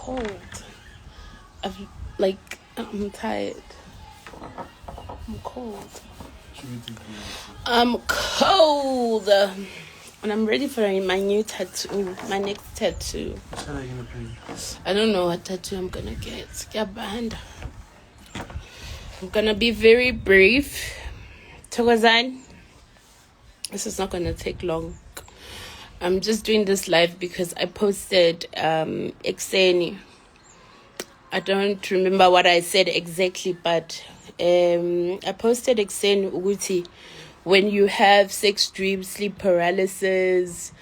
cold. I'm tired. I'm cold. I'm cold. And I'm ready for my new tattoo, my next tattoo. What are you gonna paint? I don't know what tattoo I'm gonna get. Get banned. I'm gonna be very brief. Thokozani, this is not gonna take long. I'm just doing this live because I posted Exeni. I don't remember what I said exactly, but I posted Exeni Uguti. When you have sex dreams, sleep paralysis,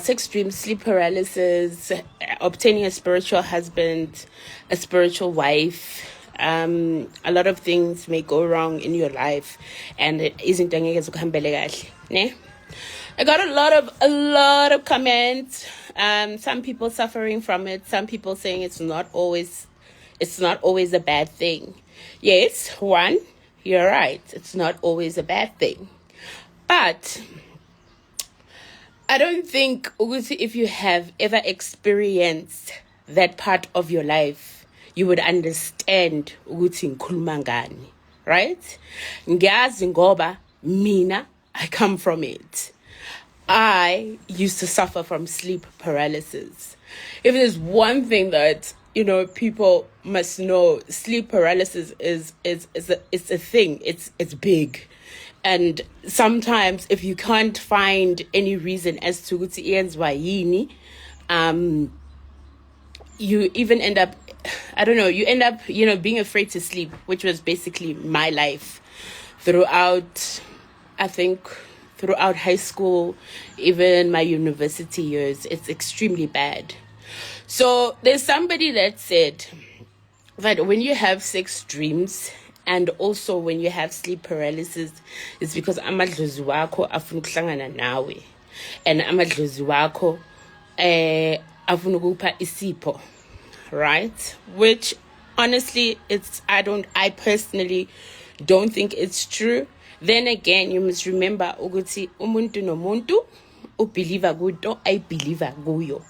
sex dreams, sleep paralysis, obtaining a spiritual husband, a spiritual wife, a lot of things may go wrong in your life, and it isn't ne? I got a lot of comments. Some people suffering from it, some people saying it's not always a bad thing. Yes, one, you're right. It's not always a bad thing. But I don't think if you have ever experienced that part of your life, you would understand ukuthi ngikhuluma ngani, right? Ngiyazi ngoba mina, I come from it. I used to suffer from sleep paralysis. If there's one thing that people must know, sleep paralysis is a thing. It's big. And sometimes if you can't find any reason as to why, you even end up, being afraid to sleep, which was basically my life throughout high school, even my university years. It's extremely bad. So there's somebody that said that when you have sex dreams and also when you have sleep paralysis, it's because amadlozi wakho afuna ukuhlangana nawe, and amadlozi wakho afuna ukupha isipho, right? Which honestly, I personally don't think it's true. Then again, you must remember ukuthi umuntu nomuntu ubelieve kuto, I believe kuyo.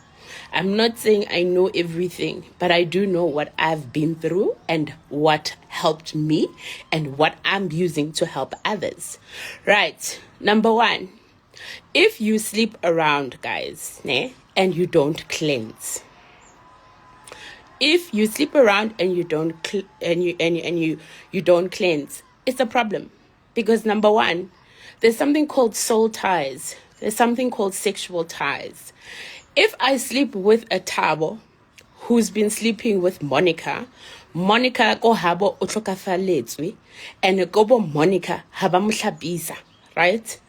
I'm not saying I know everything, but I do know what I've been through and what helped me and what I'm using to help others. Right. Number one, if you sleep around, guys, and you don't cleanse. If you sleep around and you don't you don't cleanse, it's a problem. Because number one, there's something called soul ties. There's something called sexual ties. If I sleep with a Tabo who's been sleeping with Monica ko habo utlokafaletswe, and gobo Monica haba mhlabisa, right?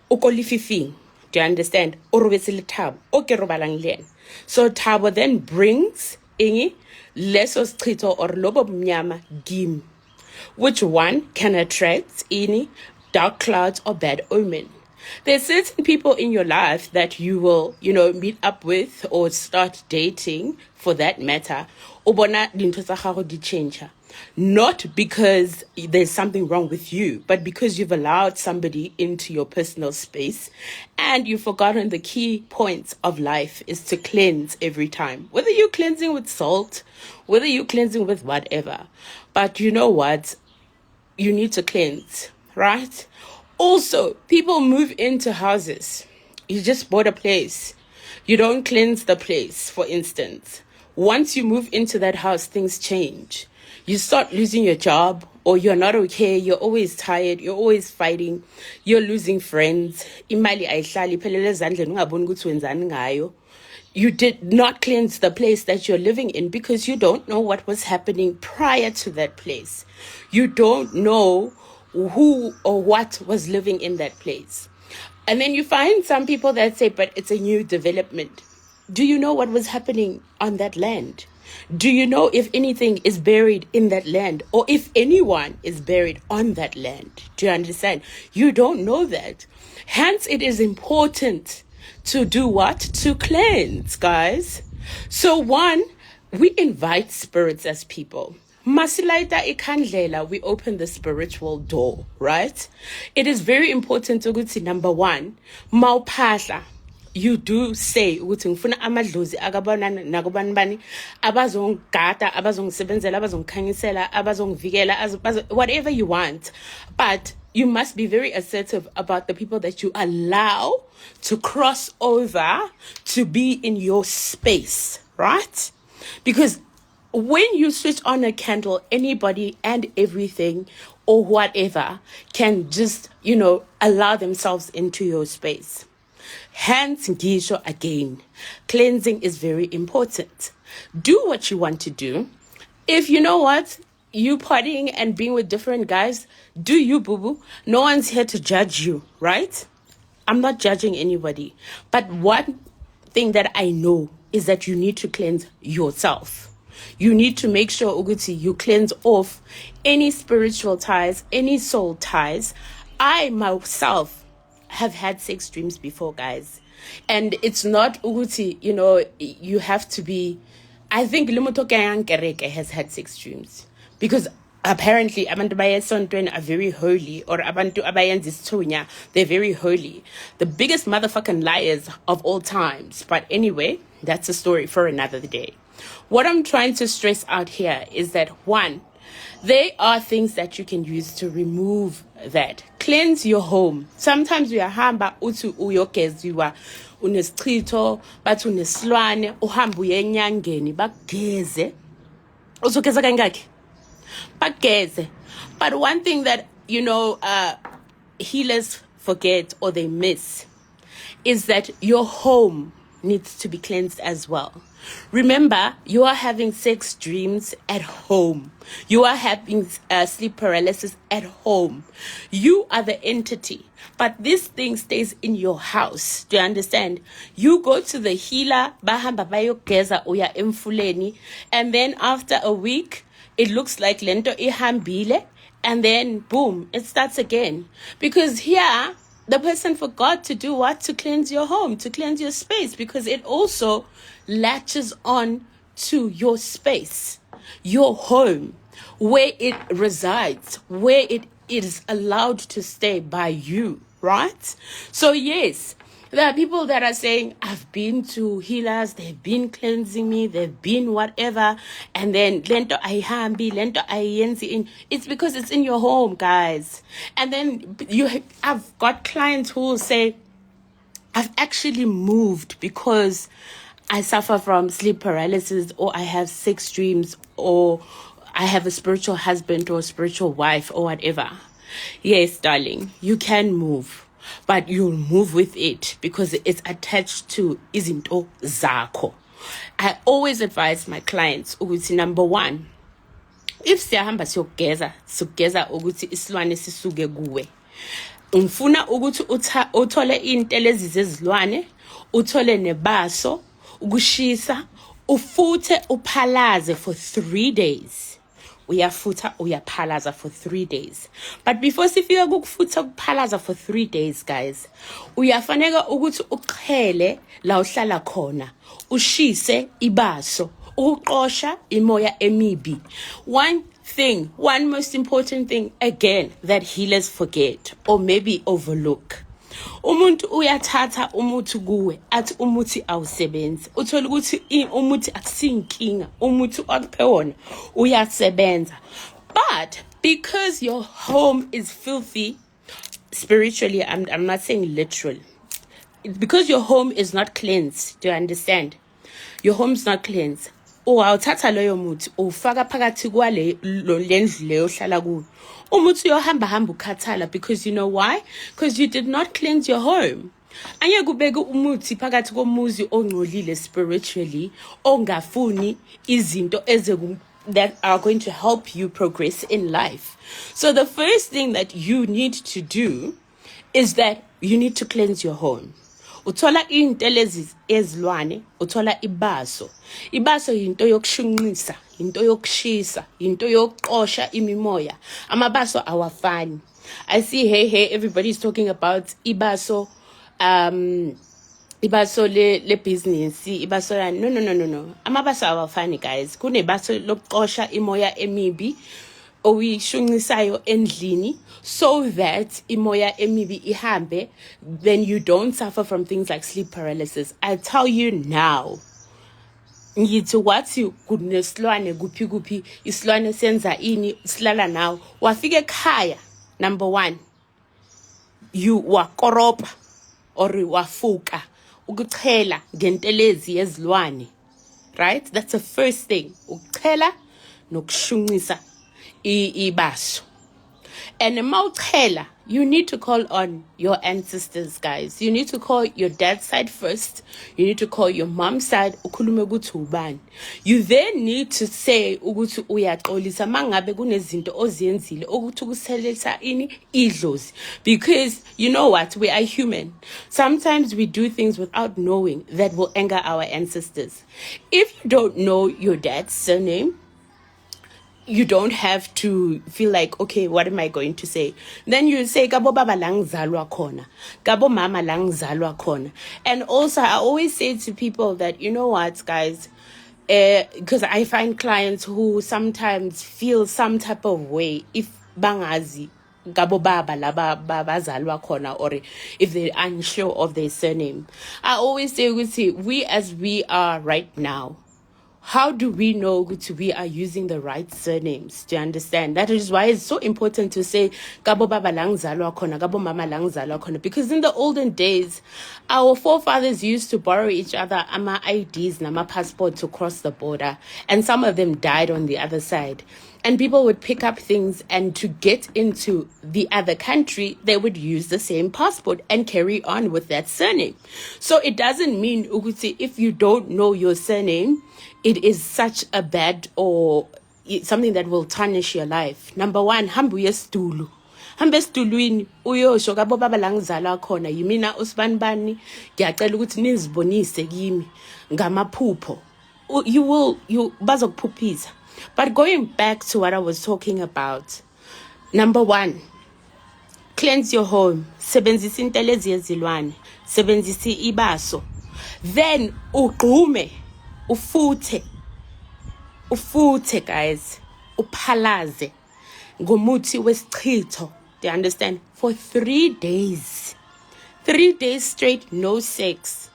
Ukolififing, do you understand? Orobetsele Tabo, oke robalang le ena. So Tabo then brings ingi leso schito or lobo mnyama gim, which one can attract any dark clouds or bad omen. There's certain people in your life that you will, meet up with or start dating, for that matter. Not because there's something wrong with you, but because you've allowed somebody into your personal space and you've forgotten the key points of life is to cleanse every time. Whether you're cleansing with salt, whether you're cleansing with whatever. But you know what? You need to cleanse, right? Also, people move into houses. You just bought a place. You don't cleanse the place, for instance. Once you move into that house, things change. You start losing your job, or you're not okay. You're always tired. You're always fighting. You're losing friends. Imali ayihlali phelele ezandleni ungaboni ukuthi wenzani ngayo. You did not cleanse the place that you're living in because you don't know what was happening prior to that place. You don't know who or what was living in that place. And then you find some people that say, but it's a new development. Do you know what was happening on that land? Do you know if anything is buried in that land or if anyone is buried on that land? Do you understand? You don't know that. Hence, it is important to do what? To cleanse, guys. So one, we invite spirits as people. Masilaita ikandlela, we open the spiritual door, right? It is very important to go to number one, maupahla. you do say ukuthi ngifuna amadlozi akabona nakubani bani abazongigada abazongisebenzela abazongikhanyisela abazongivikela whatever you want, but you must be very assertive about the people that you allow to cross over to be in your space, right? Because when you switch on a candle, anybody and everything or whatever can just, allow themselves into your space. Hence, ngisho again, cleansing is very important. Do what you want to do. If you know what, you partying and being with different guys, do you, boo-boo. No one's here to judge you, right? I'm not judging anybody. But one thing that I know is that you need to cleanse yourself. You need to make sure, Uguti, you cleanse off any spiritual ties, any soul ties. I myself have had sex dreams before, guys. And it's not, Uguti, you have to be... I think Lumutoke Kereke has had sex dreams. Because apparently, abantu bayesontweni are very holy, or abantu abayenzisithunya, they're very holy. The biggest motherfucking liars of all times. But anyway, that's a story for another day. What I'm trying to stress out here is that, one, there are things that you can use to remove that. Cleanse your home. Sometimes we are hamba utu uyogeziwa unesichito bathi unesilwane uhamba uye enyangeni bageze. Uzogeza kangaki? Bageze. But one thing that healers forget or they miss is that your home needs to be cleansed as well. Remember, you are having sex dreams at home. You are having sleep paralysis at home. You are the entity, but this thing stays in your house. Do you understand? You go to the healer, bahamba bayogeza uya emfuleni, and then after a week, it looks like lento ihambile, and then boom, it starts again. Because here, the person forgot to do what? To cleanse your home, to cleanse your space, because it also latches on to your space, your home, where it resides, where it is allowed to stay by you, right? So yes, there are people that are saying, I've been to healers, they've been cleansing me, they've been whatever, and then lento ayihambi, lento ayenzi. It's because it's in your home, guys. And then I've got clients who will say, I've actually moved because I suffer from sleep paralysis, or I have sex dreams, or I have a spiritual husband or a spiritual wife or whatever. Yes, darling, you can move, but you'll move with it because it's attached to izinto zakho. I always advise my clients ukuthi, number one, if siyahamba siyogeza ukuthi isilwane sisuke kuwe, ngifuna ukuthi uthole into lezi zezilwane, uthole nebaso, ukushisa, ufuthe uphalaze for 3 days. Uyafutha uyaphalaza for 3 days. But before sifika ukufutha ukuphalaza for 3 days, guys, uyafaneka ukuthi uqhele la uhlala khona, ushise ibaso, uqosha imoya emibi. One most important thing again that healers forget or maybe overlook. Umuntu uyathatha umuthi kuwe athi umuthi awusebenzi, uthola ukuthi umuthi akusinkinga, umuthi akuphe wona uyasebenza. But because your home is filthy spiritually, I'm not saying literal, because your home is not cleansed, do you understand? Your home's not cleansed. Awuthatha loyo muthi ufaka phakathi kwale lendlu leyo hlala kuyo. Umuthi uyohamba ukhathala, because you know why? Because you did not cleanse your home. Anye kubeka umuthi phakathi komuzi ongcolile spiritually, ongafuni izinto that are going to help you progress in life. So the first thing that you need to do is that you need to cleanse your home. Uthola into lezi ezilwane, uthola ibaso. Ibaso yinto yokushunqisa, into yokushisa, into yokuqosha imimoya. Amabaso awafani. I see hey everybody's talking about ibaso ibaso le business, ibaso no. Amabaso awafani, guys. Kunebaso lokuqosha imoya emibi. oyishunqisayo endlini so that imoya emibi ihambe, then you don't suffer from things like sleep paralysis. I tell you now, ngithi wathi kunesilwane kuphi kuphi isilwane senza ini silala nawo wafika ekhaya, number 1 you wakoropa or wafuka ukuchela ngentelezi yezilwane, right? That's the first thing, ukuchela nokushunqisa ibaso. And mawuchela, you need to call on your ancestors, guys. You need to call your dad's side first. You need to call your mom's side. Ukhulume ukuthi ubani. You then need to say ukuthi uyaxolisa mangabe kunezinto oziyenzile ukuthi ukuselelisa ini idlozi. Because you know what, we are human. Sometimes we do things without knowing that will anger our ancestors. If you don't know your dad's surname, you don't have to feel like, okay, what am I going to say? Then you say, Kabo baba lang zalwa khona. Kabo mama lang zalwa khona. And also, I always say to people that, you know what, guys, because I find clients who sometimes feel some type of way if bangazi Gabo baba laba bazalwa khona, or if they're unsure of their surname. I always say, we as we are right now, how do we know we are using the right surnames? Do you understand? That is why it's so important to say Gabo baba lang zalwa khona, Gabo mama lang zalwa khona. Because in the olden days, our forefathers used to borrow each other ama IDs, nama passport to cross the border, and some of them died on the other side. And people would pick up things, and to get into the other country, they would use the same passport and carry on with that surname. So it doesn't mean, Uguti, if you don't know your surname, it is such a bad or something that will tarnish your life. Number 1, hambu yesitulu. Hambe esitulwini uyosho Gabo baba lang zalwa khona, yimina usibanibani, ngiyacela ukuthi nizibonise kimi ngamaphupho. You bazokuphuphisa. But going back to what I was talking about, number 1, cleanse your home. Sebenzisa intelezi yezilwane. Sebenzisa ibaso. Then ugqume. Ufuthe, guys. Uphalaze. Ngomuthi wesichitho. Do you understand? For 3 days. 3 days straight, no sex.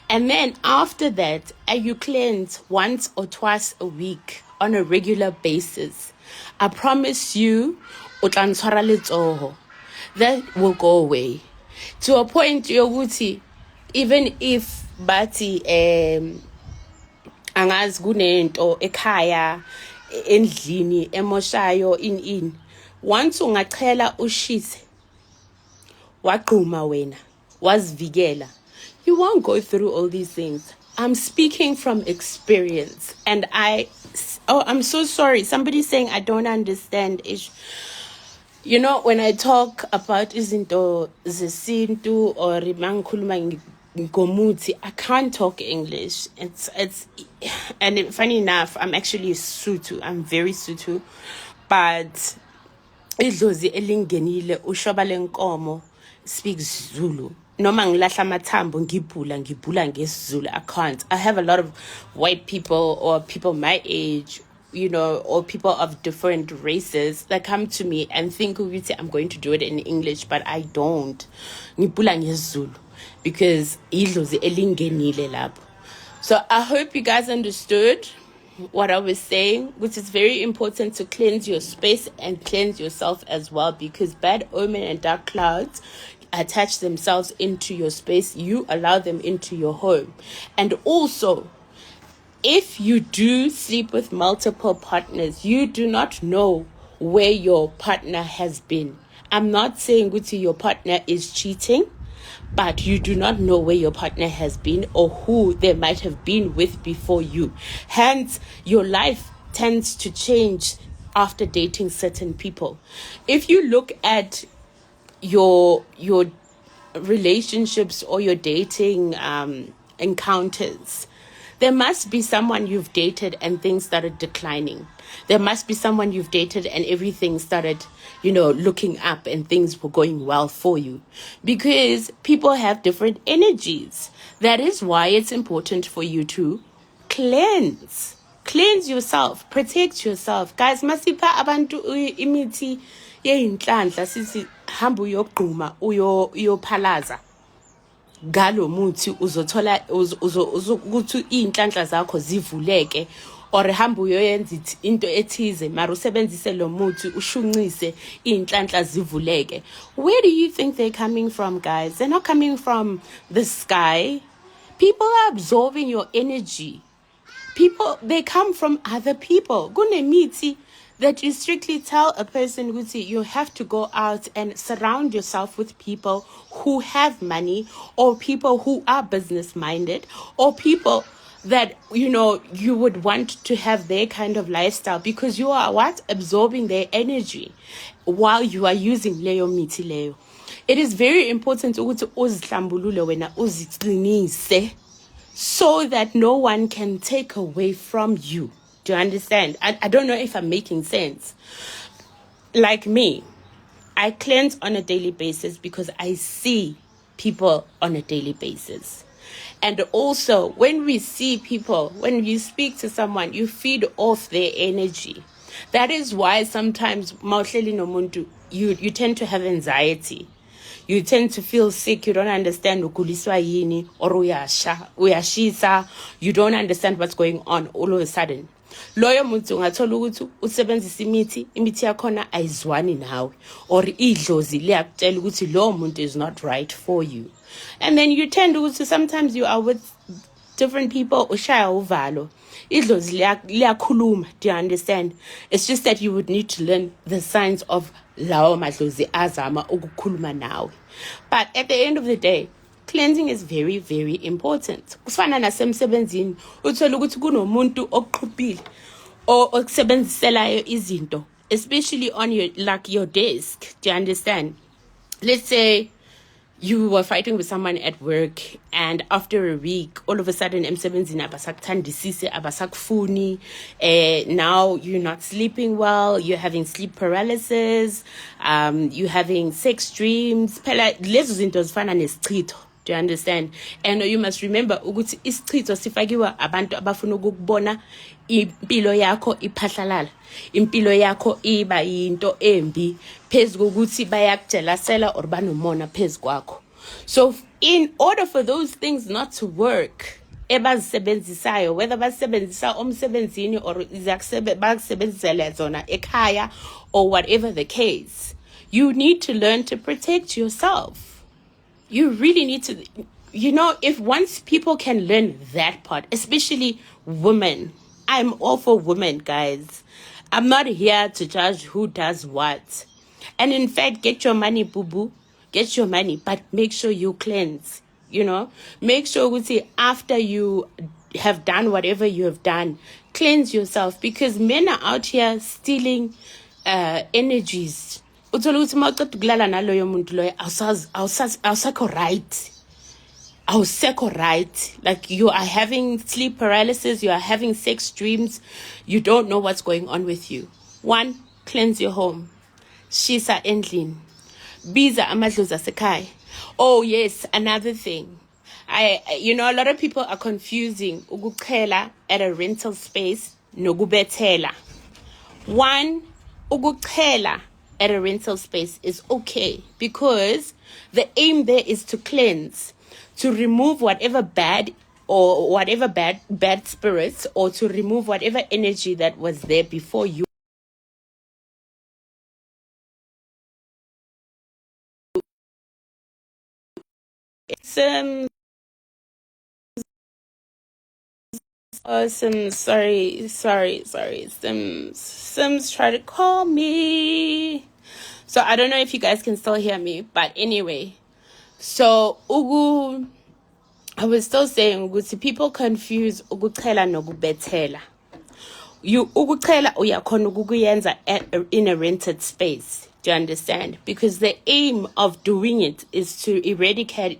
And then after that, you cleanse once or twice a week on a regular basis. I promise you, utlanzwara letsoho. That will go away. To a point, yoguti, even if bati angazi kunento ekhaya endlini emoshayo in once ungachela ushise waqhuma wena wazivikela, you won't go through all these things. I'm speaking from experience, and I'm so sorry. Somebody's saying I don't understand. You know, when I talk about izinto zesintu or mangikhuluma ngomuthi, I can't talk English. It's and funny enough, I'm actually Sotho. I'm very Sotho, but idlozi elingenile ushoba lenkomo speaks Zulu. Noma ngilahla amathambo ngibhula ngesizulu, I can't. I have a lot of white people or people my age, you know, or people of different races that come to me and think I'm going to do it in English, but I don't. Ngibhula ngesizulu because idlozi elingenile lapho. So I hope you guys understood what I was saying, which is very important to cleanse your space and cleanse yourself as well, because bad omen and dark clouds attach themselves into your space. You allow them into your home. And also, if you do sleep with multiple partners, you do not know where your partner has been. I'm not saying Guti, your partner is cheating, but you do not know where your partner has been or who they might have been with before you. Hence, your life tends to change after dating certain people. If you look at your relationships or your dating encounters, there must be someone you've dated and things started declining. There must be someone you've dated and everything started, looking up and things were going well for you. Because people have different energies. That is why it's important for you to cleanse Cleanse yourself, protect yourself. Guys, masipha abantu imithi yeyinhlanhla sithi hamba uyogquma uyophalaza. Ngalo muthi uzothola ukuthi inhlanhla zakho zivuleke, or hamba uyoyenza into ethize mara usebenzise lo muthi ushunqise inhlanhla zivuleke. Where do you think they're coming from, guys? They're not coming from the sky. People are absorbing your energy. People, they come from other people. Kunemithi that you strictly tell a person you have to go out and surround yourself with people who have money, or people who are business minded, or people that you would want to have their kind of lifestyle, because you are absorbing their energy while you are using leyo mithi leyo. It is very important ukuthi uzihlambulule wena uziqinise, so that no one can take away from you. Do you understand? I don't know if I'm making sense. Like me, I cleanse on a daily basis because I see people on a daily basis. And also, when we see people, when you speak to someone, you feed off their energy. That is why sometimes, you tend to have anxiety. You tend to feel sick. You don't understand ukuliswa yini, or uyashisa. You don't understand what's going on all of a sudden. Loyo muntu ungathola ukuthi usebenzisa imithi yakhona ayizwani nawe, or idlozi liyakutshela ukuthi lo muntu is not right for you. And then you tend to, sometimes you are with different people, ushaya uvalo. Idlozi liyakhuluma. Do you understand? It's just that you would need to learn the signs of lawo madlozi azama ukukhuluma nawe. But at the end of the day, cleansing is very, very important. Kufana nasemsebenzini, uthola ukuthi kunomuntu oqhubile okusebenziselayo izinto, especially on your desk. Do you understand? Let's say you were fighting with someone at work, and after a week, all of a sudden, emsebenzini abasakuthandisise, abasakufuni. Now you're not sleeping well. You're having sleep paralysis. You're having sex dreams. Lezo zinto zifana nesichitho. Do you understand? And you must remember ukuthi isichitho sifakiwa abantu abafuna ukubona impilo yakho iphahlalala, impilo yakho iba yinto embi phezu kokuthi bayakujelasela or banomona phezu kwakho. So in order for those things not to work, ebazisebenzisayo, whether basebenzisa omsebenzini or bakusebenzisela zona ekhaya, or whatever the case, you need to learn to protect yourself. You really need to, if once people can learn that part, especially women. I'm all for women, guys. I'm not here to judge who does what. And in fact, get your money, boo-boo. Get your money, but make sure you cleanse, Make sure, after you have done whatever you have done, cleanse yourself, because men are out here stealing energies. Uthola ukuthi mawuqeda ukulala naloyo muntu loyo awusekho right. Like, you are having sleep paralysis, you are having sex dreams, you don't know what's going on with you. 1, cleanse your home. Shisa endlini. Biza amadlozi asekhaya. Oh yes, another thing. A lot of people are confusing ukuchela at a rental space nokubethela. 1, ukuchela at a rental space is okay, because the aim there is to cleanse, to remove whatever bad spirits, or to remove whatever energy that was there before you. Sims try to call me. So I don't know if you guys can still hear me, but anyway. So I was still saying people confuse ukuchela nokubethela. Ukuchela uyakhona ukuyenza in a rented space. Do you understand? Because the aim of doing it is to eradicate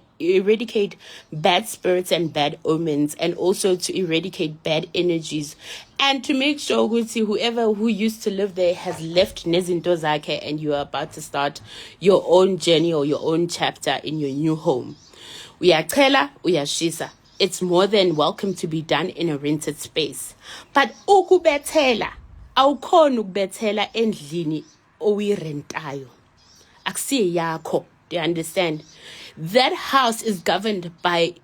bad spirits and bad omens, and also to eradicate bad energies, and to make sure whoever who used to live there has left nezinto zakhe, and you are about to start your own journey or your own chapter in your new home. Uyachela, uyashisa. it's more than welcome to be done in a rented space. But ukubethela, awukhona ukubethela endlini oyirentayo. Akusiyo yakho. Do you understand? That house is governed by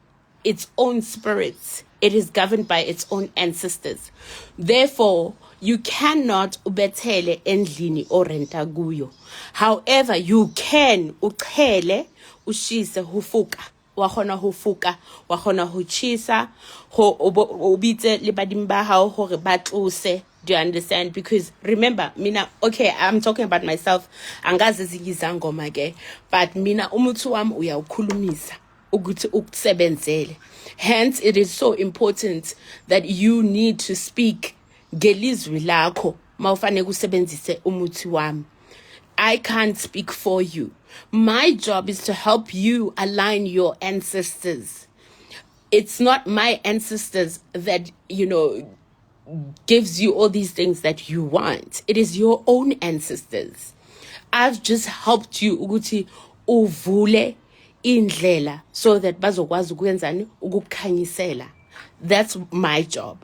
its own spirits. It is governed by its own ancestors. Therefore, you cannot ubethele endlini orenta kuyo. However, you can uchele ushise hufuka. Wahona hufuka, wahona huchisa, ho ubite le badimba hao hore batlose. Do you understand? Because remember, mina, okay, I'm talking about myself. Angazi zingizangoma ke, but mina umutu wami uyawukhulumisa ukuthi ukusebenzele. Hence, it is so important that you need to speak ngelizwi lakho mawufane kusebenzise umuthi wami. I can't speak for you. My job is to help you align your ancestors. It's not my ancestors that, gives you all these things that you want. It is your own ancestors. I've just helped you ukuthi uvule indlela so that bazokwazi ukwenzani ukukhanyisela. That's my job.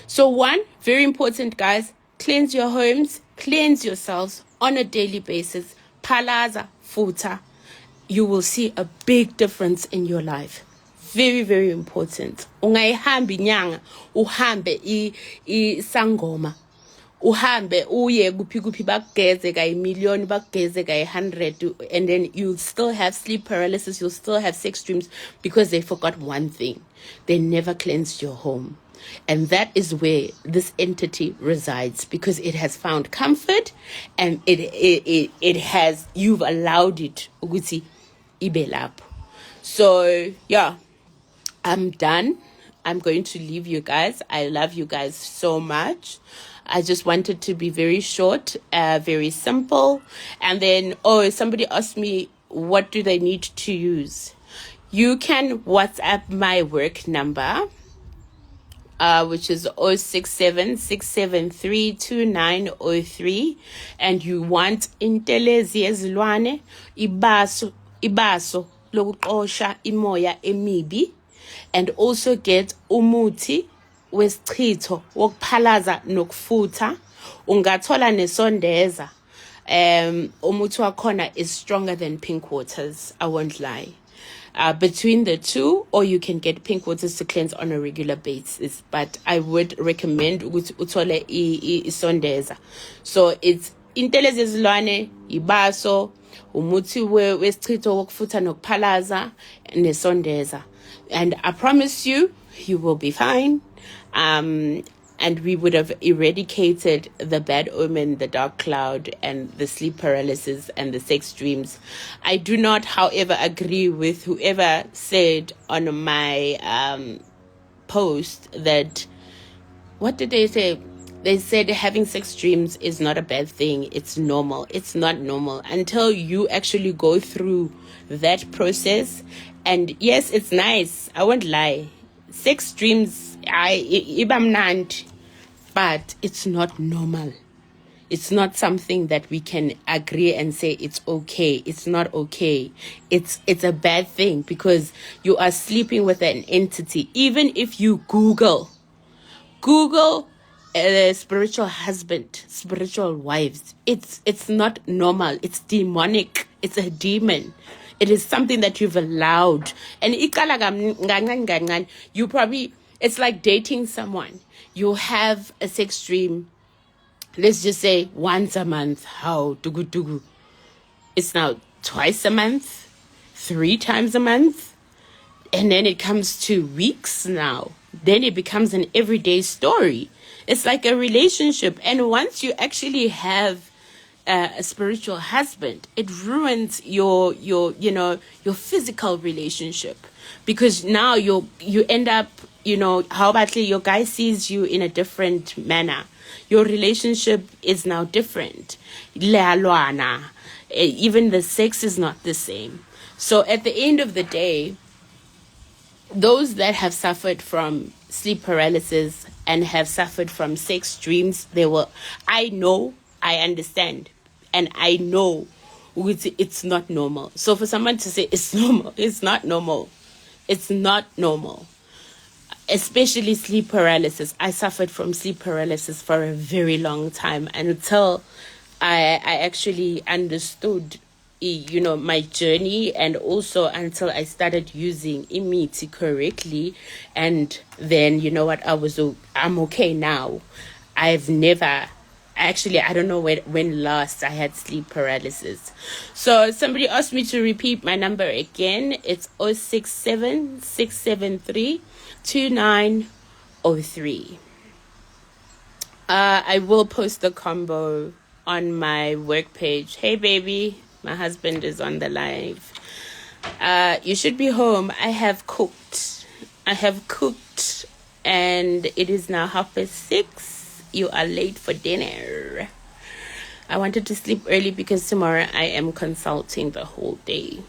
So one, very important, guys, cleanse your homes, cleanse yourselves on a daily basis. Palaza, futa. You will see a big difference in your life. Very, very important. Ungayihambi nyanga, uhambe I sangoma. Uhambe uye kuphi bakugeze ka million, bakugeze ka 100, and then you'll still have sleep paralysis, you'll still have sex dreams because they forgot one thing. They never cleansed your home. And that is where this entity resides, because it has found comfort and it has, you've allowed it ukuthi ibe lapho. So yeah, I'm done. I'm going to leave you guys. I love you guys so much. I just wanted to be very short, very simple. And then, somebody asked me, what do they need to use? You can WhatsApp my work number, which is 067-673-2903. And you want intelezi yezilwane, ibaso lokuqosha imoya emibi, and also get umuti wesichitho wokuphalaza nokufuta. Ungathola nesondeza. Umuti wakhona is stronger than pink waters, I won't lie. Between the two, or you can get pink waters to cleanse on a regular basis, but I would recommend ukuthi uthole isondeza. So it's intelezi yezilwane, ibaso, umuti wesichitho wokufuta nokuphalaza, nesondeza. And I promise you, you will be fine. And we would have eradicated the bad omen, the dark cloud, and the sleep paralysis and the sex dreams. I do not, however, agree with whoever said on my post that, what did they say? They said having sex dreams is not a bad thing. It's normal. It's not normal until you actually go through that process. And yes, it's nice. I won't lie. Sex dreams, ibamnandi, but it's not normal. It's not something that we can agree and say it's okay. It's not okay. It's a bad thing because you are sleeping with an entity. Even if you Google spiritual husband, spiritual wives, it's not normal. It's demonic. It's a demon. It is something that you've allowed. And you probably, it's like dating someone. You have a sex dream, let's just say once a month. How? Dugu. It's now twice a month, 3 times a month. And then it comes to weeks now. Then it becomes an everyday story. It's like a relationship. And once you actually have a spiritual husband, it ruins your physical relationship, because now you end up, how about your guy sees you in a different manner. Your relationship is now different. Even the sex is not the same. So at the end of the day, those that have suffered from sleep paralysis and have suffered from sex dreams, I understand, and I know it's not normal. So for someone to say it's normal, it's not normal. It's not normal. especially sleep paralysis. I suffered from sleep paralysis for a very long time until I actually understood, my journey, and also until I started using imiti correctly. And then, you know what, I'm okay now. I've never actually, I don't know when last I had sleep paralysis. So somebody asked me to repeat my number again. It's 067 673 2903. I will post the combo on my work page. Hey baby, my husband is on the live. You should be home. I have cooked, and it is now 6:30. You are late for dinner. I wanted to sleep early because tomorrow I am consulting the whole day.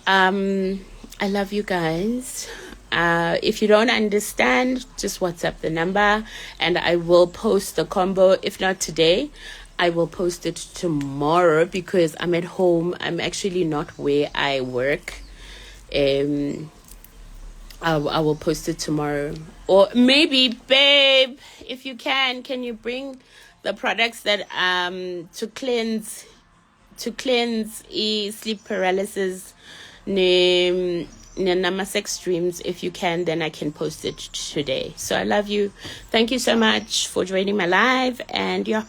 I love you guys. If you don't understand, just WhatsApp the number and I will post the combo. If not today, I will post it tomorrow because I'm at home. I'm actually not where I work. I will post it tomorrow. Or maybe, babe, if you can you bring the products that to cleanse sleep paralysis, nama sex dreams. If you can, then I can post it today. So I love you. Thank you so much for joining my live, and yeah.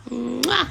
Mwah.